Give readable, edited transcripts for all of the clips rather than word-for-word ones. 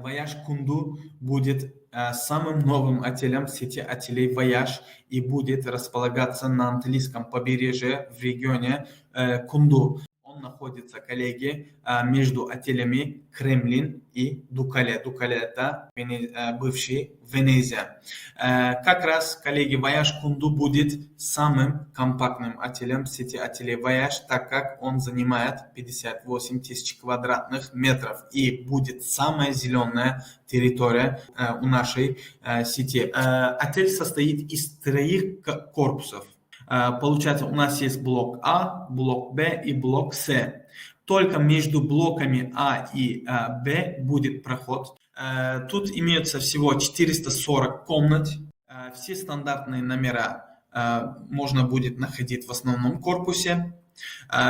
Voyage Kundu будет самым новым отелем сети отелей Voyage и будет располагаться на английском побережье в регионе Кунду. Он находится, коллеги, между отелями Кремлин и Дукале. Дукале – это бывший Венезия. Как раз, коллеги, Voyage Kundu будет самым компактным отелем сети отелей Voyage, так как он занимает 58 тысяч квадратных метров и будет самая зеленая территория у нашей сети. Отель состоит из 3 корпусов. Получается, у нас есть блок А, блок Б и блок С. Только между блоками А и Б будет проход. Тут имеется всего 440 комнат. Все стандартные номера можно будет находить в основном корпусе.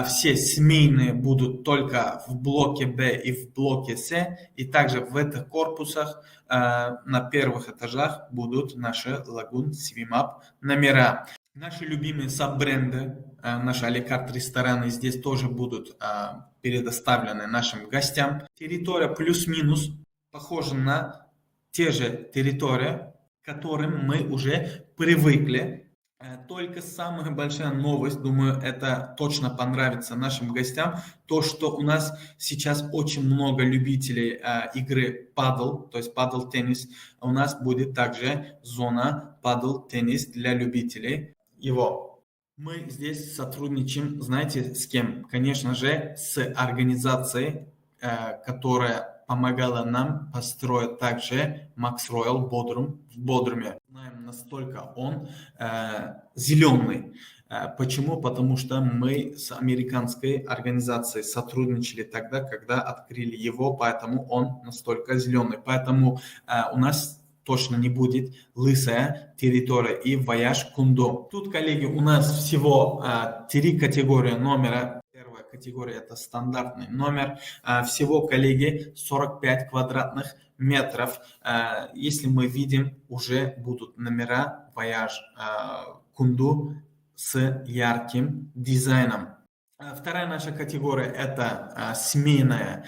Все семейные будут только в блоке Б и в блоке С. И также в этих корпусах на первых этажах будут наши Lagoon Swim-Up номера. Наши любимые саб-бренды, наши а-ля-карт рестораны здесь тоже будут предоставлены нашим гостям. Территория плюс-минус похожа на те же территории, к которым мы уже привыкли. Только самая большая новость, думаю, это точно понравится нашим гостям, то, что у нас сейчас очень много любителей игры падл, то есть падл-теннис. У нас будет также зона падл-теннис для любителей его. Мы здесь сотрудничаем, знаете, с кем? Конечно же, с организацией, которая помогала нам построить также Max Royal Bodrum в Бодруме. Знаем, настолько он зеленый. Почему? Потому что мы с американской организацией сотрудничали тогда, когда открыли его, поэтому он настолько зеленый. Поэтому у нас точно не будет лысая территория и Voyage Kundu. Тут, коллеги, у нас всего 3 категории номера. Первая категория – это стандартный номер. Всего, коллеги, 45 квадратных метров. Если мы видим, уже будут номера Voyage Kundu с ярким дизайном. Вторая наша категория – это семейная.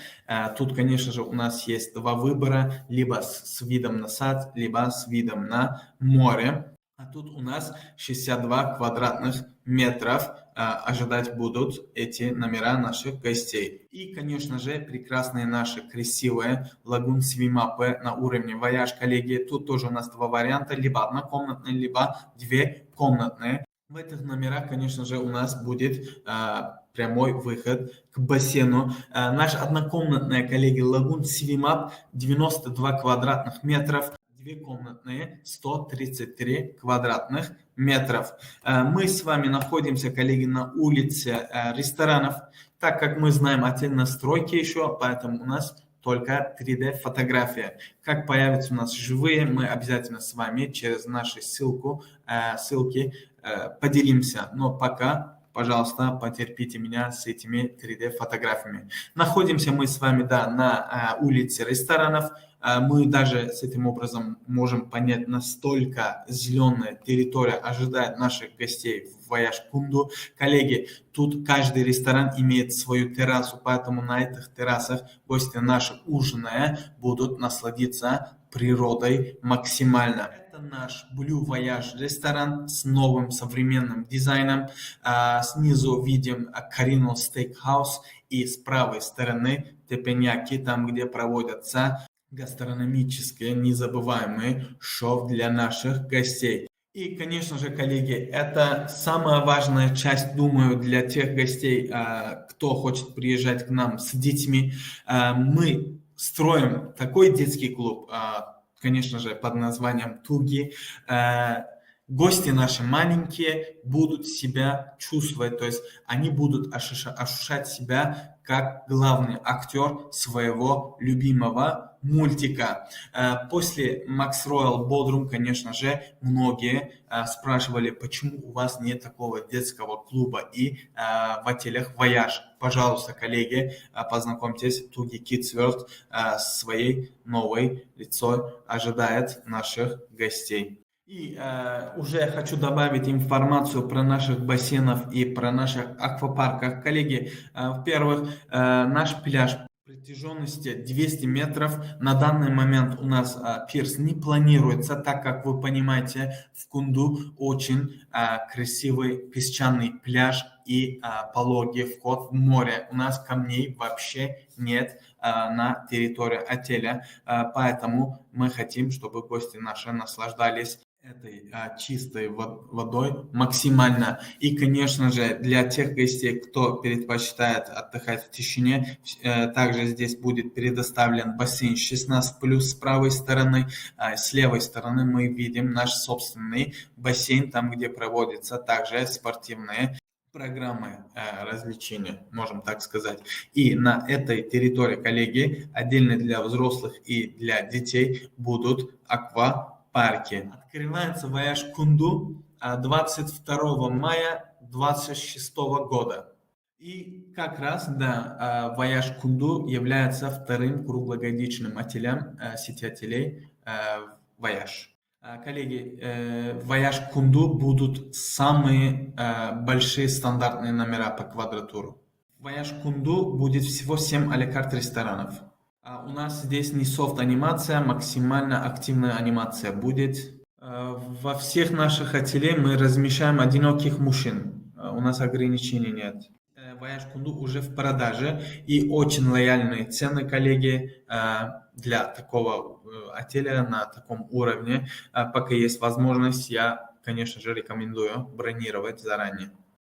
Тут, конечно же, у нас есть 2 выбора, либо с видом на сад, либо с видом на море. А тут у нас 62 квадратных метров ожидать будут эти номера наших гостей. И, конечно же, прекрасные наши красивые Lagoon Swim-Up на уровне Voyage, коллеги. Тут тоже у нас 2 варианта, либо однокомнатные, либо 2-комнатные. В этих номерах, конечно же, у нас будет прямой выход к бассейну. Наш однокомнатная, коллеги, Lagoon Swim-Up 92 квадратных метров. 2-комнатные 133 квадратных метров. Мы с вами находимся, коллеги, на улице ресторанов. Так как мы знаем, отель на стройке еще, поэтому у нас только 3D-фотография. Как появятся у нас живые, мы обязательно с вами через наши ссылки поделимся. Но пока, пожалуйста, потерпите меня с этими 3D-фотографиями. Находимся мы с вами, да, на улице ресторанов. Мы даже с этим образом можем понять, настолько зеленая территория ожидает наших гостей в Voyage Kundu. Коллеги, тут каждый ресторан имеет свою террасу, поэтому на этих террасах гости наши, ужиная, будут насладиться природой максимально. Это наш Blue Voyage ресторан с новым современным дизайном. Снизу видим Carino Steakhouse и с правой стороны Тепеньяки, там где проводятся гастрономические незабываемые шоу для наших гостей. И, конечно же, коллеги, это самая важная часть, думаю, для тех гостей, кто хочет приезжать к нам с детьми. Мы строим такой детский клуб, конечно же, под названием Туги. Гости наши маленькие будут себя чувствовать, то есть они будут ощущать себя как главный актер своего любимого мультика. После Max Royal Bodrum, конечно же, многие спрашивали, почему у вас нет такого детского клуба и в отелях Voyage. Пожалуйста, коллеги, познакомьтесь, Tugi Kids World своей новой лицой ожидает наших гостей. И уже хочу добавить информацию про наших бассейнов и про наших аквапарках. Коллеги, во-первых, наш пляж Протяженности 200 метров. На данный момент у нас пирс не планируется, так как вы понимаете, в Кунду очень красивый песчаный пляж и пологий вход в море. У нас камней вообще нет на территории отеля, поэтому мы хотим, чтобы гости наши наслаждались этой чистой водой максимально. И, конечно же, для тех гостей, кто предпочитает отдыхать в тишине, также здесь будет предоставлен бассейн 16+, с правой стороны. С левой стороны мы видим наш собственный бассейн, там, где проводятся также спортивные программы развлечения, можем так сказать. И на этой территории, коллеги, отдельно для взрослых и для детей будут аквапарки. Открывается вояж Кунду 22 мая 2026 года. И как раз, да, вояж Кунду является вторым круглогодичным отелем сети отелей вояж. Коллеги, в вояж Кунду будут самые большие стандартные номера по квадратуру. В вояж Кунду будет всего 7 а-ля-карт ресторанов. У нас здесь не софт-анимация, максимально активная анимация будет. Во всех наших отелях мы размещаем одиноких мужчин. У нас ограничений нет. Вояж Кунду уже в продаже и очень лояльные цены, коллеги, для такого отеля на таком уровне. Пока есть возможность, я, конечно же, рекомендую бронировать заранее.